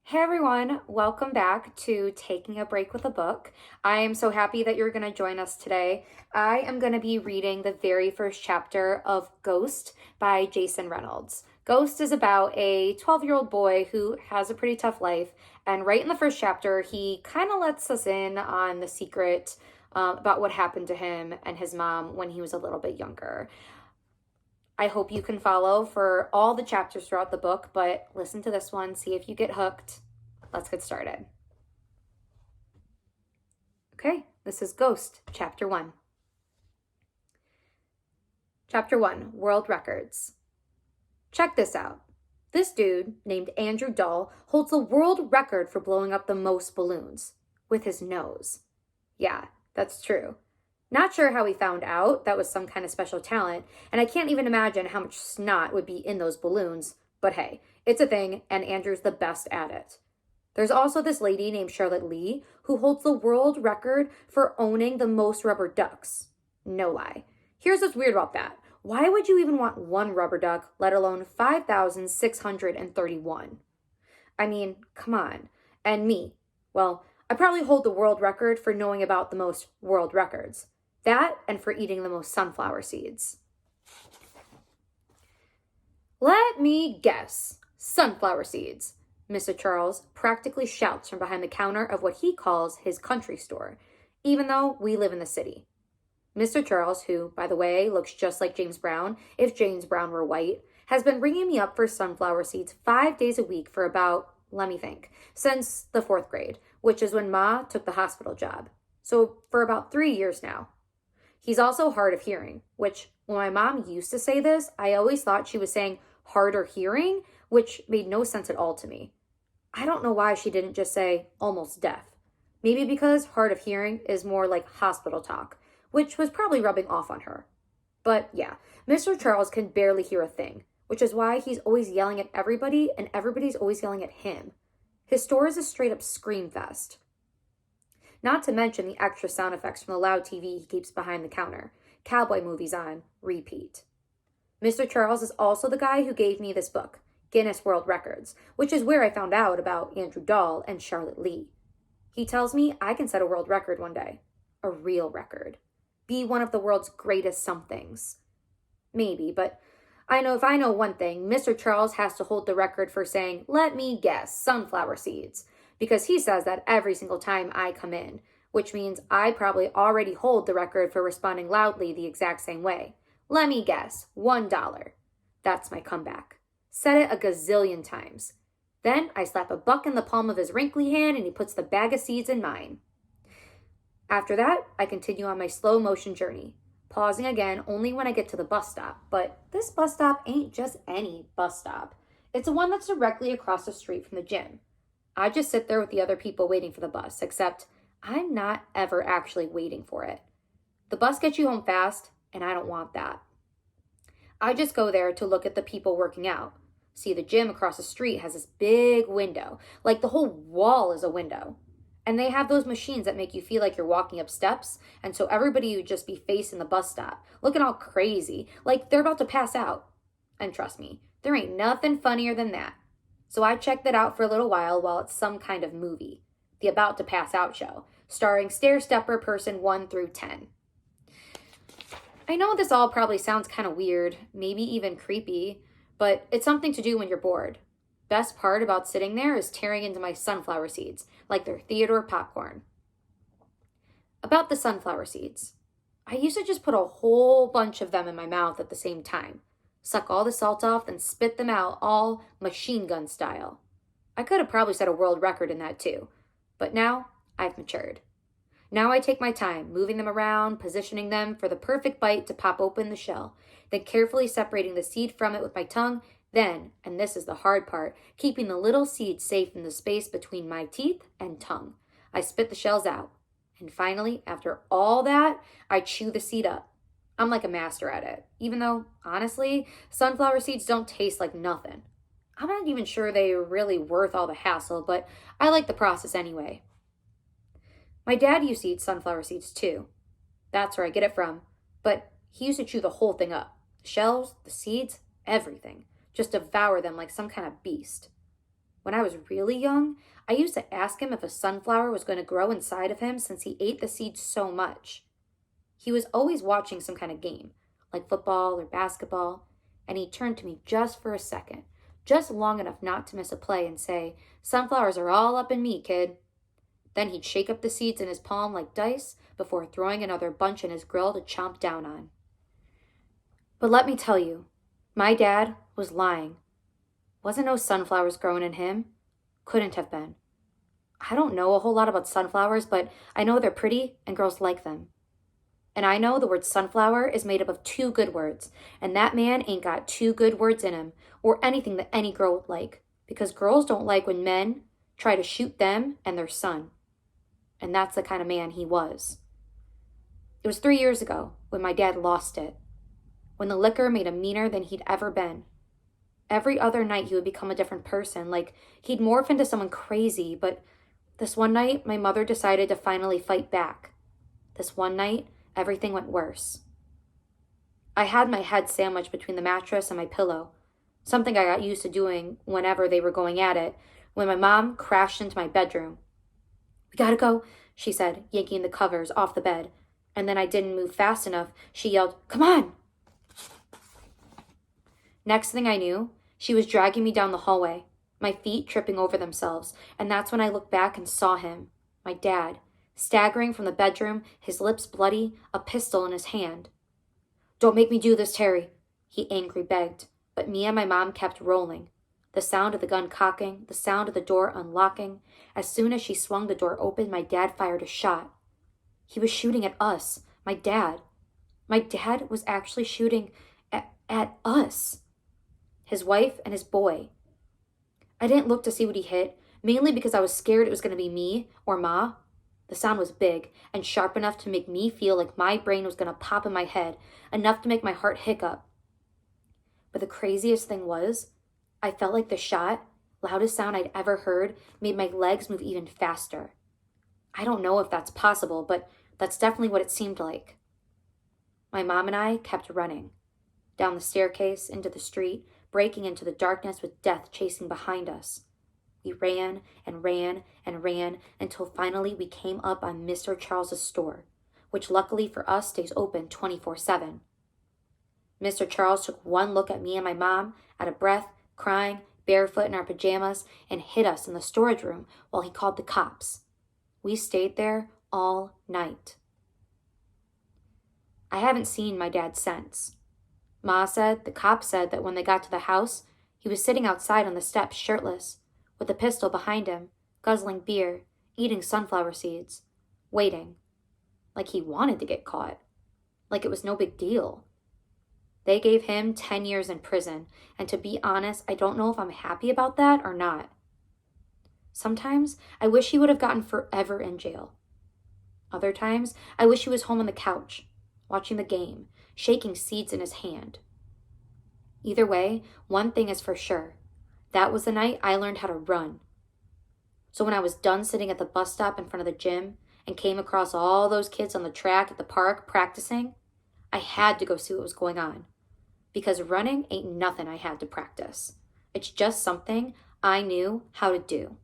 Hey everyone, welcome back to Taking a Break with a Book. I am so happy that you're going to join us today. I am going to be reading the very first chapter of Ghost by Jason Reynolds. Ghost is about a 12-year-old boy who has a pretty tough life, and right in the first chapter, he kind of lets us in on the secret about what happened to him and his mom when he was a little bit younger. I hope you can follow for all the chapters throughout the book, but listen to this one, see if you get hooked. Let's get started. Okay, this is Ghost, Chapter 1. Chapter 1, World Records. Check this out. This dude, named Andrew Dahl, holds the world record for blowing up the most balloons. With his nose. Yeah, that's true. Not sure how he found out that was some kind of special talent, and I can't even imagine how much snot would be in those balloons, but hey, it's a thing, and Andrew's the best at it. There's also this lady named Charlotte Lee who holds the world record for owning the most rubber ducks. No lie. Here's what's weird about that. Why would you even want one rubber duck, let alone 5,631? I mean, come on. And me. Well, I probably hold the world record for knowing about the most world records. That and for eating the most sunflower seeds. Let me guess. Sunflower seeds. Mr. Charles practically shouts from behind the counter of what he calls his country store, even though we live in the city. Mr. Charles, who, by the way, looks just like James Brown, if James Brown were white, has been ringing me up for sunflower seeds 5 days a week for about, let me think, since the 4th grade, which is when Ma took the hospital job. So for about 3 years now. He's also hard of hearing, which, when my mom used to say this, I always thought she was saying harder hearing, which made no sense at all to me. I don't know why she didn't just say almost deaf. Maybe because hard of hearing is more like hospital talk, which was probably rubbing off on her. But yeah, Mr. Charles can barely hear a thing, which is why he's always yelling at everybody and everybody's always yelling at him. His store is a straight up scream fest. Not to mention the extra sound effects from the loud TV he keeps behind the counter. Cowboy movies on repeat. Mr. Charles is also the guy who gave me this book, Guinness World Records, which is where I found out about Andrew Dahl and Charlotte Lee. He tells me I can set a world record one day. A real record. Be one of the world's greatest somethings. Maybe, but if I know one thing, Mr. Charles has to hold the record for saying, let me guess, sunflower seeds, because he says that every single time I come in, which means I probably already hold the record for responding loudly the exact same way. Let me guess, $1. That's my comeback. Said it a gazillion times. Then I slap a buck in the palm of his wrinkly hand and he puts the bag of seeds in mine. After that, I continue on my slow motion journey, pausing again only when I get to the bus stop. But this bus stop ain't just any bus stop. It's the one that's directly across the street from the gym. I just sit there with the other people waiting for the bus, except I'm not ever actually waiting for it. The bus gets you home fast, and I don't want that. I just go there to look at the people working out. See, the gym across the street has this big window, like the whole wall is a window. And they have those machines that make you feel like you're walking up steps, and so everybody would just be facing the bus stop, looking all crazy, like they're about to pass out. And trust me, there ain't nothing funnier than that. So I checked that out for a little while it's some kind of movie, the About to Pass Out show, starring stair-stepper person 1 through 10. I know this all probably sounds kind of weird, maybe even creepy, but it's something to do when you're bored. Best part about sitting there is tearing into my sunflower seeds, like they're Theodore popcorn. About the sunflower seeds. I used to just put a whole bunch of them in my mouth at the same time. Suck all the salt off, then spit them out all machine gun style. I could have probably set a world record in that too, but now I've matured. Now I take my time, moving them around, positioning them for the perfect bite to pop open the shell, then carefully separating the seed from it with my tongue, then, and this is the hard part, keeping the little seed safe in the space between my teeth and tongue. I spit the shells out. And finally, after all that, I chew the seed up. I'm like a master at it, even though, honestly, sunflower seeds don't taste like nothing. I'm not even sure they're really worth all the hassle, but I like the process anyway. My dad used to eat sunflower seeds too. That's where I get it from. But he used to chew the whole thing up. The shells, the seeds, everything. Just devour them like some kind of beast. When I was really young, I used to ask him if a sunflower was going to grow inside of him since he ate the seeds so much. He was always watching some kind of game, like football or basketball, and he'd turn to me just for a second, just long enough not to miss a play and say, "Sunflowers are all up in me, kid." Then he'd shake up the seeds in his palm like dice before throwing another bunch in his grill to chomp down on. But let me tell you, my dad was lying. Wasn't no sunflowers growing in him. Couldn't have been. I don't know a whole lot about sunflowers, but I know they're pretty and girls like them. And I know the word sunflower is made up of two good words, and that man ain't got two good words in him, or anything that any girl would like, because girls don't like when men try to shoot them and their son. And that's the kind of man he was. It was 3 years ago when my dad lost it, when the liquor made him meaner than he'd ever been. Every other night he would become a different person, like he'd morph into someone crazy, but this one night my mother decided to finally fight back. This one night, everything went worse. I had my head sandwiched between the mattress and my pillow, something I got used to doing whenever they were going at it, when my mom crashed into my bedroom. "We gotta go," she said, yanking the covers off the bed, and then I didn't move fast enough. She yelled, "Come on!" Next thing I knew, she was dragging me down the hallway, my feet tripping over themselves, and that's when I looked back and saw him, my dad, staggering from the bedroom, his lips bloody, a pistol in his hand. "Don't make me do this, Terry," he angrily begged, but me and my mom kept rolling. The sound of the gun cocking, the sound of the door unlocking. As soon as she swung the door open, my dad fired a shot. He was shooting at us, my dad. My dad was actually shooting at us. His wife and his boy. I didn't look to see what he hit, mainly because I was scared it was going to be me or Ma. The sound was big and sharp enough to make me feel like my brain was going to pop in my head, enough to make my heart hiccup. But the craziest thing was, I felt like the shot, loudest sound I'd ever heard, made my legs move even faster. I don't know if that's possible, but that's definitely what it seemed like. My mom and I kept running. Down the staircase, into the street, breaking into the darkness with death chasing behind us. We ran and ran and ran until finally we came up on Mr. Charles's store, which luckily for us stays open 24/7. Mr. Charles took one look at me and my mom, out of breath, crying, barefoot in our pajamas, and hid us in the storage room while he called the cops. We stayed there all night. I haven't seen my dad since. Ma said the cops said that when they got to the house, he was sitting outside on the steps shirtless, with a pistol behind him, guzzling beer, eating sunflower seeds, waiting. Like he wanted to get caught. Like it was no big deal. They gave him 10 years in prison, and to be honest, I don't know if I'm happy about that or not. Sometimes I wish he would have gotten forever in jail. Other times, I wish he was home on the couch, watching the game, shaking seeds in his hand. Either way, one thing is for sure. That was the night I learned how to run. So when I was done sitting at the bus stop in front of the gym and came across all those kids on the track at the park practicing, I had to go see what was going on. Because running ain't nothing I had to practice. It's just something I knew how to do.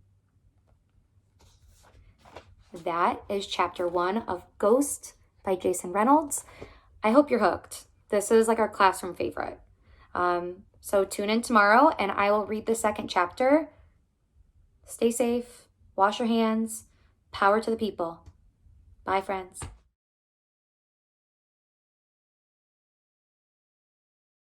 That is chapter 1 of Ghost by Jason Reynolds. I hope you're hooked. This is like our classroom favorite. So tune in tomorrow and I will read the second chapter. Stay safe, wash your hands, power to the people. Bye, friends.